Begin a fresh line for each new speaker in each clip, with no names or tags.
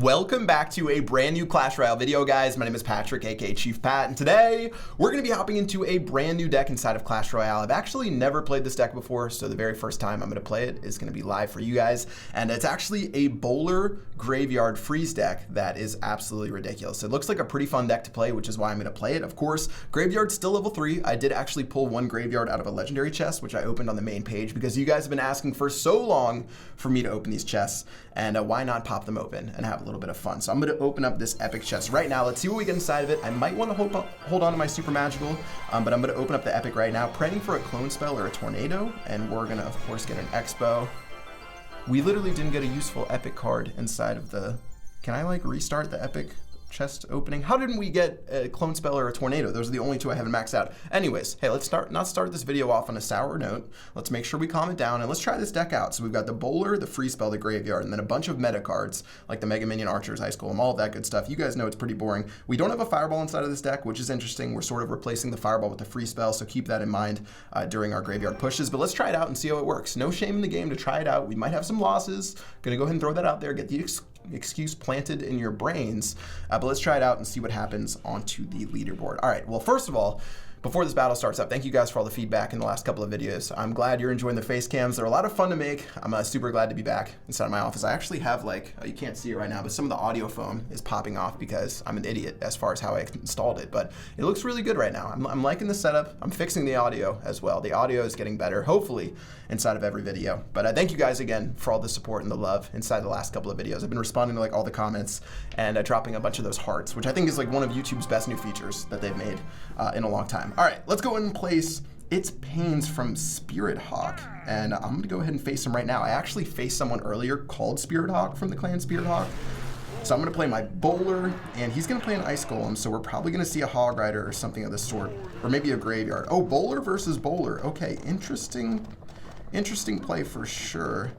Welcome back to a brand new Clash Royale video, guys. My name is Patrick, aka Chief Pat, and today we're going to be hopping into a brand new deck inside of Clash Royale. I've actually never played this deck before, so the very first time I'm going to play it is going to be live for you guys, and it's actually a Bowler Graveyard Freeze deck that is absolutely ridiculous. It looks like a pretty fun deck to play, which is why I'm going to play it. Of course, Graveyard's still level 3. I did actually pull one Graveyard out of a legendary chest, which I opened on the main page because you guys have been asking for so long for me to open these chests, and why not pop them open and have a little bit of fun. So I'm going to open up this epic chest right now. Let's see what we get inside of it. I might want to hold on to my super magical, but I'm going to open up the epic right now, praying for a clone spell or a tornado, and we're going to, of course, get an expo. We literally didn't get a useful epic card inside of the... Can I, like, restart the epic chest opening? How didn't we get a clone spell or a tornado? Those are the only two I haven't maxed out. Anyways, hey, let's not start this video off on a sour note. Let's make sure we calm it down and let's try this deck out. So we've got the Bowler, the Free Spell, the Graveyard, and then a bunch of meta cards like the Mega Minion, Archers, Ice Golem, all of that good stuff. You guys know it's pretty boring. We don't have a Fireball inside of this deck, which is interesting. We're sort of replacing the Fireball with the Free Spell, so keep that in mind during our Graveyard pushes. But let's try it out and see how it works. No shame in the game to try it out. We might have some losses. Gonna go ahead and throw that out there. Get the excuse planted in your brains, but let's try it out and see what happens onto the leaderboard. All right, well, first of all, before this battle starts up, thank you guys for all the feedback in the last couple of videos. I'm glad you're enjoying the face cams. They're a lot of fun to make. I'm super glad to be back inside of my office. I actually have, like, you can't see it right now, but some of the audio foam is popping off because I'm an idiot as far as how I installed it, but it looks really good right now. I'm liking the setup. I'm fixing the audio as well. The audio is getting better, hopefully, inside of every video. But thank you guys again for all the support and the love inside the last couple of videos. I've been responding to like all the comments and dropping a bunch of those hearts, which I think is like one of YouTube's best new features that they've made in a long time. All right, let's go ahead and place It's Pains from Spirit Hawk, and I'm going to go ahead and face him right now. I actually faced someone earlier called Spirit Hawk from the clan Spirit Hawk. So I'm going to play my Bowler, and he's going to play an Ice Golem, so we're probably going to see a Hog Rider or something of this sort, or maybe a Graveyard. Oh, Bowler versus Bowler. Okay, interesting play for sure.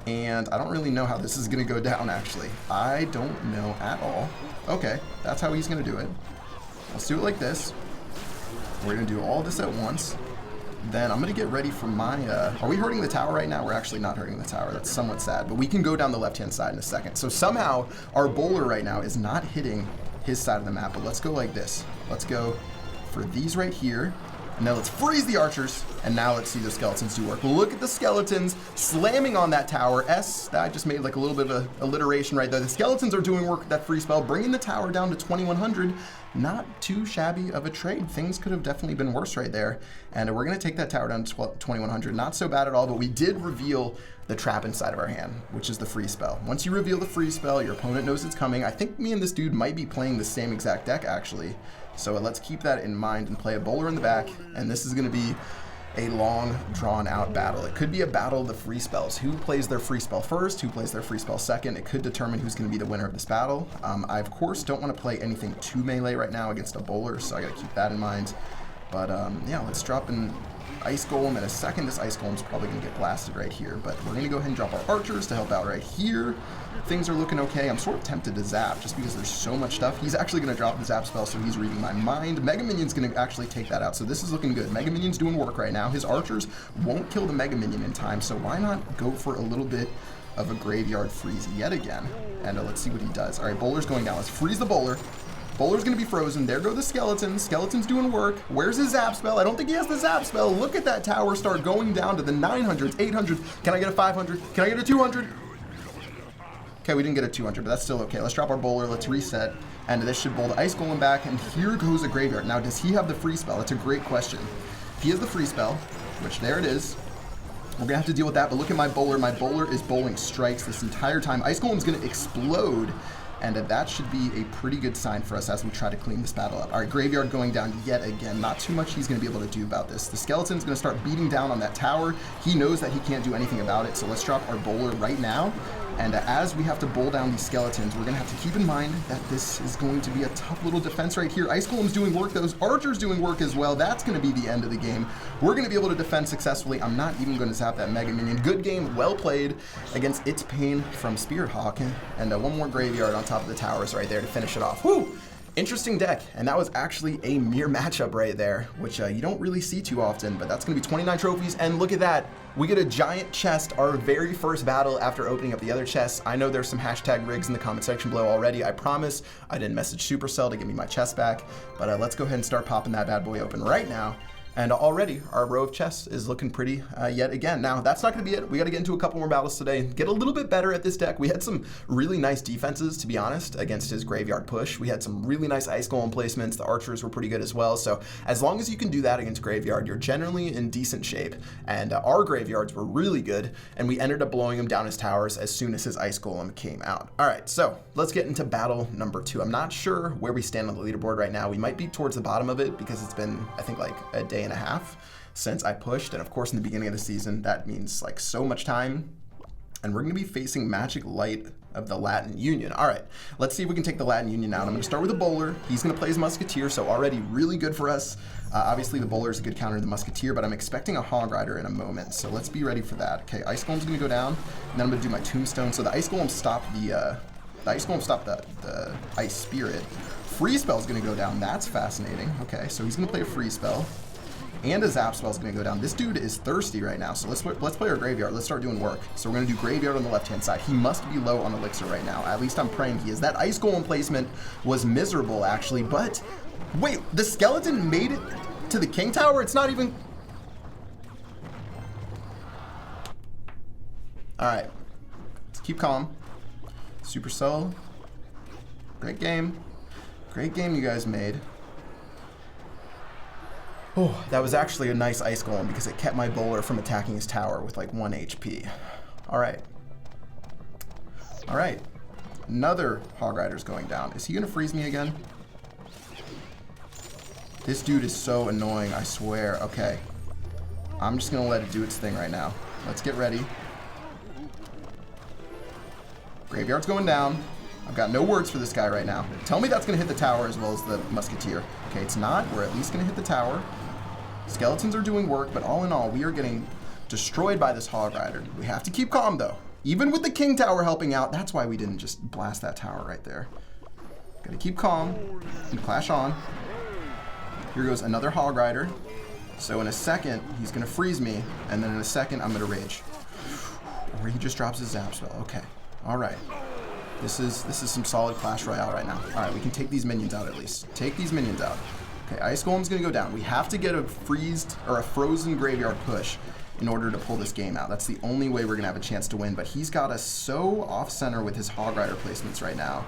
And I don't really know how this is going to go down, actually. I don't know at all. Okay, that's how he's going to do it. Let's do it like this. We're going to do all this at once. Then I'm going to get ready for my... are we hurting the tower right now? We're actually not hurting the tower. That's somewhat sad. But we can go down the left-hand side in a second. So somehow our Bowler right now is not hitting his side of the map. But let's go like this. Let's go for these right here. And now let's freeze the archers, and now let's see the skeletons do work. Look at the skeletons slamming on that tower. That just made like a little bit of a alliteration right there. The skeletons are doing work with that free spell, bringing the tower down to 2100. Not too shabby of a trade. Things could have definitely been worse right there. And we're going to take that tower down to 2100. Not so bad at all, but we did reveal the trap inside of our hand, which is the free spell. Once you reveal the free spell, your opponent knows it's coming. I think me and this dude might be playing the same exact deck, actually. So let's keep that in mind and play a Bowler in the back, and this is going to be a long, drawn-out battle. It could be a battle of the free spells. Who plays their free spell first? Who plays their free spell second? It could determine who's going to be the winner of this battle. I, of course, don't want to play anything too melee right now against a Bowler, so I got to keep that in mind. But, yeah, let's drop an Ice Golem in a second. This Ice Golem's probably going to get blasted right here, but we're going to go ahead and drop our Archers to help out right here. Things are looking okay. I'm sort of tempted to zap just because there's so much stuff. He's actually going to drop the zap spell, so he's reading my mind. Mega Minion's going to actually take that out, so this is looking good. Mega Minion's doing work right now. His Archers won't kill the Mega Minion in time, so why not go for a little bit of a Graveyard Freeze yet again? And let's see what he does. All right, Bowler's going down. Let's freeze the Bowler. Bowler's going to be frozen. There go the skeletons. Skeletons doing work. Where's his zap spell? I don't think he has the zap spell. Look at that tower start going down to the 900s, 800s. Can I get a 500? Can I get a 200? Okay, we didn't get a 200, but that's still okay. Let's drop our Bowler. Let's reset. And this should bowl the Ice Golem back. And here goes a Graveyard. Now, does he have the free spell? That's a great question. If he has the free spell, which there it is, we're going to have to deal with that. But look at my Bowler. My Bowler is bowling strikes this entire time. Ice Golem's going to explode. And that should be a pretty good sign for us as we try to clean this battle up. All right, Graveyard going down yet again. Not too much he's going to be able to do about this. The skeleton's going to start beating down on that tower. He knows that he can't do anything about it, so let's drop our Bowler right now. And as we have to bowl down these skeletons, we're going to have to keep in mind that this is going to be a tough little defense right here. Ice Golem's doing work. Those Archers doing work as well. That's going to be the end of the game. We're going to be able to defend successfully. I'm not even going to zap that Mega Minion. Good game. Well played against It's Pain from Spirit Hawk. And one more Graveyard on top of the towers right there to finish it off. Woo! Interesting deck, and that was actually a mirror matchup right there, which you don't really see too often, but that's going to be 29 trophies, and look at that. We get a giant chest, our very first battle after opening up the other chests. I know there's some hashtag rigs in the comment section below already. I promise I didn't message Supercell to give me my chest back, but let's go ahead and start popping that bad boy open right now. And already our row of chests is looking pretty yet again. Now, that's not gonna be it. We gotta get into a couple more battles today, get a little bit better at this deck. We had some really nice defenses, to be honest, against his graveyard push. We had some really nice ice golem placements. The archers were pretty good as well. So as long as you can do that against graveyard, you're generally in decent shape. And our graveyards were really good, and we ended up blowing him down his towers as soon as his ice golem came out. All right, so let's get into battle number 2. I'm not sure where we stand on the leaderboard right now. We might be towards the bottom of it because it's been, I think, like a day and a half since I pushed, and of course in the beginning of the season that means like so much time, and we're going to be facing Magic Light of the Latin Union. All right, let's see if we can take the Latin Union out. I'm going to start with a bowler. He's going to play his Musketeer, so already really good for us. Obviously the bowler is a good counter to the Musketeer, but I'm expecting a Hog Rider in a moment, so let's be ready for that. Okay, Ice Golem's going to go down, and then I'm going to do my Tombstone. So the Ice Golem stopped the Ice Spirit. Freeze Spell is going to go down. That's fascinating. Okay, so he's going to play a Freeze Spell. And a Zap Spell is going to go down. This dude is thirsty right now, so let's play our Graveyard. Let's start doing work. So we're going to do Graveyard on the left-hand side. He must be low on Elixir right now. At least I'm praying he is. That Ice Golem placement was miserable, actually, but wait, the skeleton made it to the King Tower? It's not even... All right, let's keep calm. Supercell, great game. Great game you guys made. Oh, that was actually a nice Ice Golem because it kept my bowler from attacking his tower with like 1 HP. All right. All right. Another Hog Rider's going down. Is he going to freeze me again? This dude is so annoying, I swear. Okay. I'm just going to let it do its thing right now. Let's get ready. Graveyard's going down. I've got no words for this guy right now. Tell me that's going to hit the tower as well as the Musketeer. Okay, it's not. We're at least going to hit the tower. Skeletons are doing work, but all in all, we are getting destroyed by this Hog Rider. We have to keep calm, though. Even with the King Tower helping out, that's why we didn't just blast that tower right there. Gotta keep calm and clash on. Here goes another Hog Rider. So in a second, he's gonna freeze me, and then in a second, I'm gonna rage. Or he just drops his Zap Spell. Okay, all right. This is some solid Clash Royale right now. All right, we can take these minions out at least. Take these minions out. Okay, Ice Golem's gonna go down. We have to get a frozen graveyard push in order to pull this game out. That's the only way we're gonna have a chance to win, but he's got us so off-center with his Hog Rider placements right now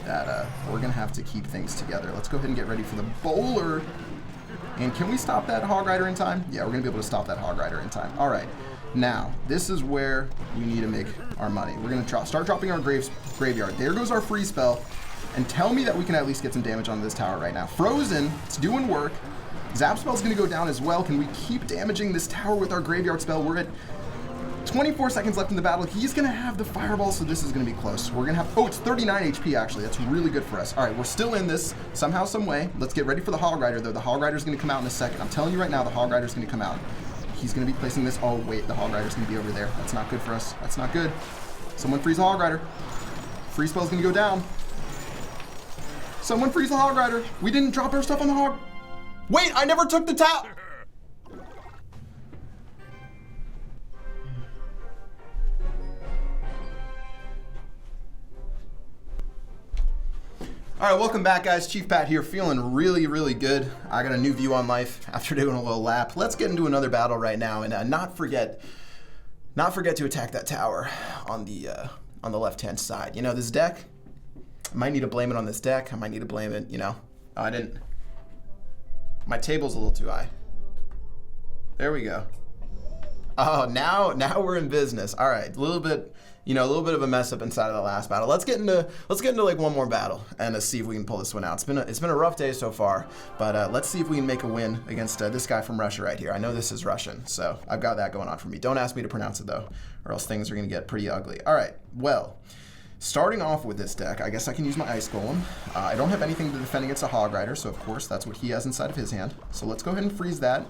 that we're gonna have to keep things together. Let's go ahead and get ready for the bowler. And can we stop that Hog Rider in time? Yeah, we're gonna be able to stop that Hog Rider in time. All right, now, this is where we need to make our money. We're gonna start dropping our graveyard. There goes our Freeze Spell. And tell me that we can at least get some damage on this tower right now. Frozen, it's doing work. Zap Spell's gonna go down as well. Can we keep damaging this tower with our Graveyard Spell? We're at 24 seconds left in the battle. He's gonna have the Fireball, so this is gonna be close. We're gonna have, oh, it's 39 HP actually. That's really good for us. All right, we're still in this somehow, some way. Let's get ready for the Hog Rider though. The Hog Rider's gonna come out in a second. I'm telling you right now, the Hog Rider's gonna come out. He's gonna be placing this, oh wait, the Hog Rider's gonna be over there. That's not good for us. That's not good. Someone freeze the Hog Rider. Freeze Spell's gonna go down. Someone freeze the Hog Rider. We didn't drop our stuff on the Hog. Wait, I never took the tower. All right, welcome back, guys. Chief Pat here, feeling really, really good. I got a new view on life after doing a little lap. Let's get into another battle right now, and not forget to attack that tower on the left-hand side. You know, this deck, I might need to blame it on this deck. I might need to blame it, you know. Oh, I didn't. My table's a little too high. There we go. Oh, now we're in business. All right, a little bit of a mess up inside of the last battle. Let's get into like one more battle and see if we can pull this one out. It's been a rough day so far, but let's see if we can make a win against this guy from Russia right here. I know this is Russian, so I've got that going on for me. Don't ask me to pronounce it though, or else things are gonna get pretty ugly. All right, well. Starting off with this deck, I guess I can use my Ice Golem. I don't have anything to defend against a Hog Rider, so of course that's what he has inside of his hand. So let's go ahead and freeze that.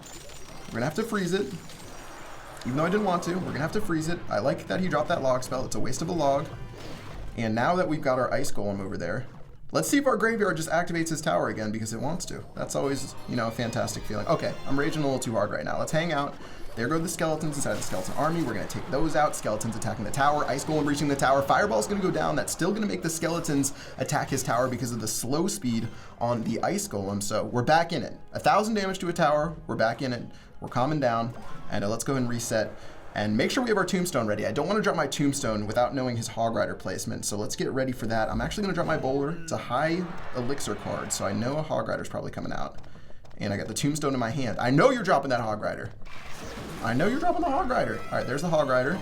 We're gonna have to freeze it. Even though I didn't want to, we're gonna have to freeze it. I like that he dropped that log spell. It's a waste of a log. And now that we've got our Ice Golem over there, Let's see if our graveyard just activates his tower again because it wants to. That's always, you know, a fantastic feeling. Okay, I'm raging a little too hard right now. Let's hang out. There go the skeletons inside the skeleton army. We're going to take those out. Skeletons attacking the tower. Ice Golem reaching the tower. Fireball's going to go down. That's still going to make the skeletons attack his tower because of the slow speed on the Ice Golem. So we're back in it. 1,000 damage to a tower. We're back in it. We're calming down. And let's go ahead and reset. And make sure we have our tombstone ready. I don't want to drop my tombstone without knowing his Hog Rider placement. So let's get ready for that. I'm actually going to drop my bowler. It's a high elixir card. So I know a Hog Rider's probably coming out. And I got the tombstone in my hand. I know you're dropping that Hog Rider. I know you're dropping the Hog Rider. All right, there's the Hog Rider.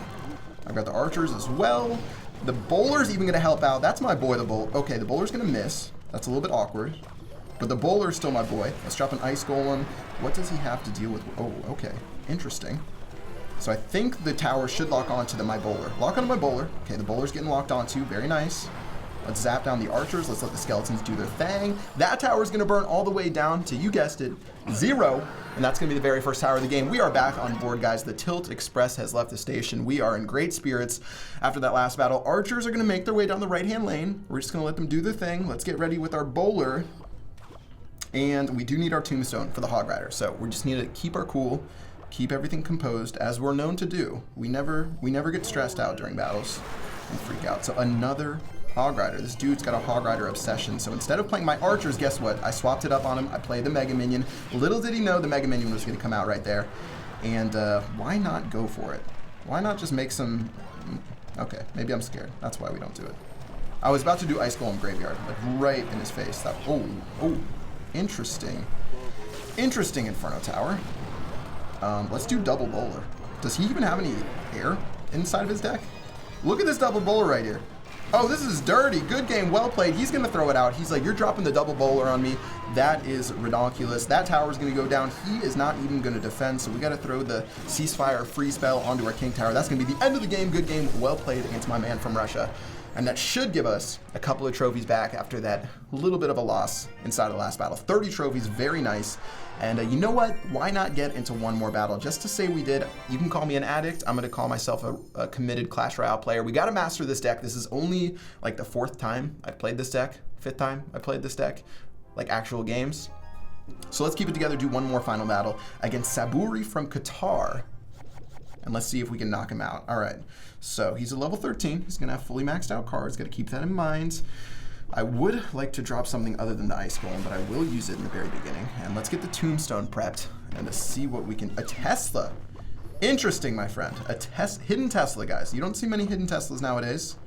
I've got the archers as well. The bowler's even going to help out. That's my boy, the bowler. Okay, the bowler's going to miss. That's a little bit awkward. But the bowler's still my boy. Let's drop an Ice Golem. What does he have to deal with? Oh, okay. Interesting. So I think the tower should lock onto my bowler. Lock onto my bowler. Okay, the bowler's getting locked onto. Very nice. Let's zap down the archers. Let's let the skeletons do their thing. That tower is going to burn all the way down to, you guessed it, 0. And that's going to be the very first tower of the game. We are back on board, guys. The Tilt Express has left the station. We are in great spirits after that last battle. Archers are going to make their way down the right-hand lane. We're just going to let them do their thing. Let's get ready with our bowler. And we do need our tombstone for the Hog Rider. So we just need to keep our cool, keep everything composed, as we're known to do. We never get stressed out during battles and freak out. So another Hog Rider. This dude's got a Hog Rider obsession. So instead of playing my archers, guess what? I swapped it up on him. I played the Mega Minion. Little did he know the Mega Minion was going to come out right there. And why not go for it? Why not just make some... Okay, maybe I'm scared. That's why we don't do it. I was about to do Ice Golem Graveyard, like right in his face. That, oh, interesting. Interesting Inferno Tower. Let's do double bowler. Does he even have any air inside of his deck? Look at this double bowler right here. Oh, this is dirty. Good game. Well played. He's going to throw it out. He's like, you're dropping the double bowler on me. That is ridiculous. That tower is going to go down. He is not even going to defend, so we got to throw the ceasefire free spell onto our king tower. That's going to be the end of the game. Good game. Well played against my man from Russia. And that should give us a couple of trophies back after that little bit of a loss inside of the last battle. 30 trophies, very nice. And you know what? Why not get into one more battle? Just to say we did. You can call me an addict. I'm going to call myself a committed Clash Royale player. We got to master this deck. This is only like the 4th time I've played this deck. 5th time I played this deck. Like actual games. So let's keep it together. Do one more final battle against Saburi from Qatar. And let's see if we can knock him out. All right, so he's a level 13. He's going to have fully maxed out cards. Got to keep that in mind. I would like to drop something other than the Ice Golem, but I will use it in the very beginning. And let's get the Tombstone prepped and to see what we can... A Tesla. Interesting, my friend. Hidden Tesla, guys. You don't see many hidden Teslas nowadays.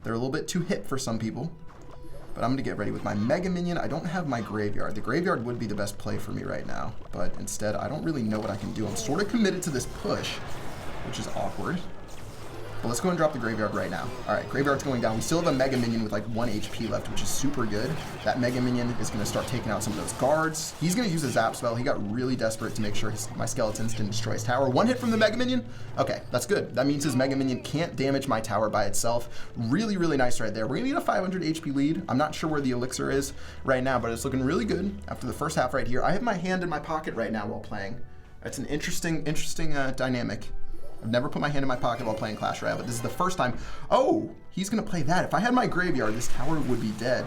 They're a little bit too hip for some people. But I'm going to get ready with my Mega Minion. I don't have my Graveyard. The Graveyard would be the best play for me right now. But instead, I don't really know what I can do. I'm sort of committed to this push, which is awkward. But let's go and drop the Graveyard right now. All right, Graveyard's going down. We still have a Mega Minion with like 1 HP left, which is super good. That Mega Minion is going to start taking out some of those guards. He's going to use a Zap spell. He got really desperate to make sure my skeletons didn't destroy his tower. 1 hit from the Mega Minion. Okay, that's good. That means his Mega Minion can't damage my tower by itself. Really, really nice right there. We're going to get a 500 HP lead. I'm not sure where the elixir is right now, but it's looking really good after the first half right here. I have my hand in my pocket right now while playing. That's an interesting dynamic. I've never put my hand in my pocket while playing Clash Royale, but this is the first time. Oh, he's going to play that. If I had my Graveyard, this tower would be dead.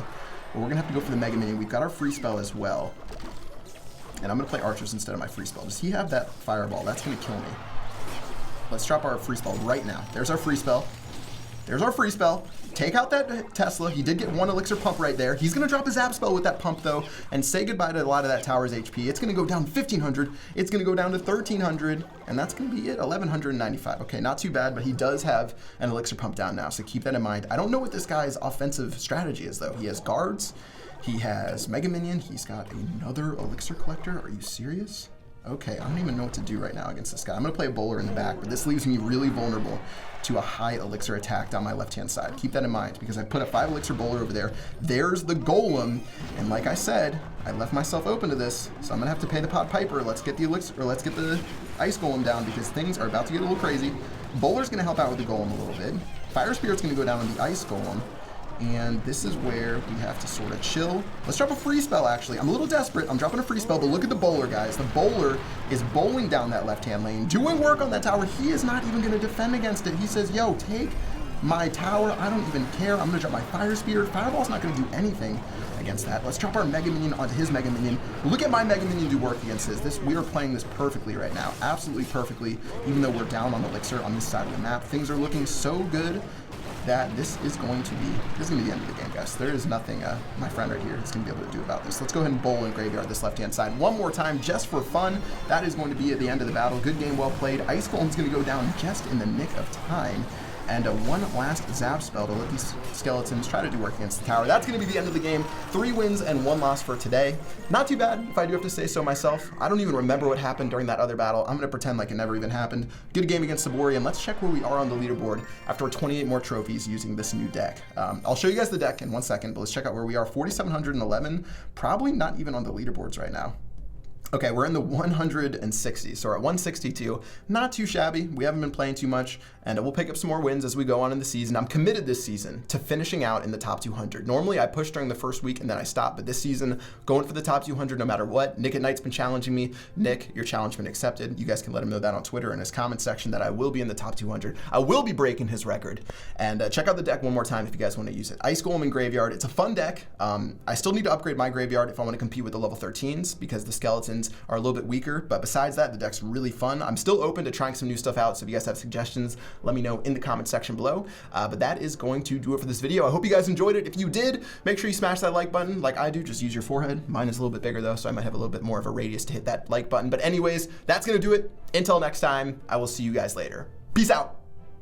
But we're going to have to go for the Mega Minion. We've got our free spell as well. And I'm going to play archers instead of my free spell. Does he have that fireball? That's going to kill me. Let's drop our free spell right now. There's our free spell. There's our free spell. Take out that Tesla. He did get 1 elixir pump right there. He's going to drop his Zap spell with that pump, though, and say goodbye to a lot of that tower's HP. It's going to go down 1,500. It's going to go down to 1,300, and that's going to be it, 1,195. Okay, not too bad, but he does have an elixir pump down now, so keep that in mind. I don't know what this guy's offensive strategy is, though. He has guards. He has Mega Minion. He's got another elixir collector. Are you serious? Okay, I don't even know what to do right now against this guy. I'm going to play a bowler in the back, but this leaves me really vulnerable to a high elixir attack down my left-hand side. Keep that in mind, because I put a 5 elixir bowler over there. There's the golem, and like I said, I left myself open to this, so I'm going to have to pay the Pied Piper. Let's get the elixir, or let's get the Ice Golem down, because things are about to get a little crazy. Bowler's going to help out with the golem a little bit. Fire Spirit's going to go down on the Ice Golem. And this is where we have to sort of chill. Let's drop a free spell, actually. I'm a little desperate. I'm dropping a free spell, but look at the bowler, guys. The bowler is bowling down that left-hand lane, doing work on that tower. He is not even going to defend against it. He says, yo, take my tower. I don't even care. I'm gonna drop my fire speeder. Fireball's not gonna do anything against that. Let's drop our Mega Minion onto his Mega Minion. Look at my Mega Minion do work against this. We are playing this perfectly right now. Absolutely perfectly. Even though we're down on Elixir on this side of the map, things are looking so good that this is going to be the end of the game, guys. There is nothing my friend right here is going to be able to do about this. Let's go ahead and bowl and graveyard this left-hand side one more time just for fun. That is going to be at the end of the battle. Good game, well played. Ice Golem's going to go down just in the nick of time. And one last zap spell to let these skeletons try to do work against the tower. That's going to be the end of the game. 3 wins and 1 loss for today. Not too bad, if I do have to say so myself. I don't even remember what happened during that other battle. I'm going to pretend like it never even happened. Good game against Saborian. Let's check where we are on the leaderboard after 28 more trophies using this new deck. I'll show you guys the deck in 1 second, but let's check out where we are. 4,711. Probably not even on the leaderboards right now. Okay, we're in the 160, so we're at 162. Not too shabby. We haven't been playing too much, and we'll pick up some more wins as we go on in the season. I'm committed this season to finishing out in the top 200. Normally, I push during the first week and then I stop, but this season, going for the top 200 no matter what. Nick at Night's been challenging me. Nick, your challenge been accepted. You guys can let him know that on Twitter in his comment section that I will be in the top 200. I will be breaking his record. And check out the deck one more time if you guys want to use it. Ice Golem and Graveyard. It's a fun deck. I still need to upgrade my Graveyard if I want to compete with the level 13s because the skeletons are a little bit weaker, but besides that, the deck's really fun. I'm still open to trying some new stuff out, so if you guys have suggestions, let me know in the comment section below. But that is going to do it for this video. I hope you guys enjoyed it. If you did, make sure you smash that like button like I do. Just use your forehead. Mine is a little bit bigger though, so I might have a little bit more of a radius to hit that like button. But anyways, that's gonna do it. Until next time, I will see you guys later. Peace out.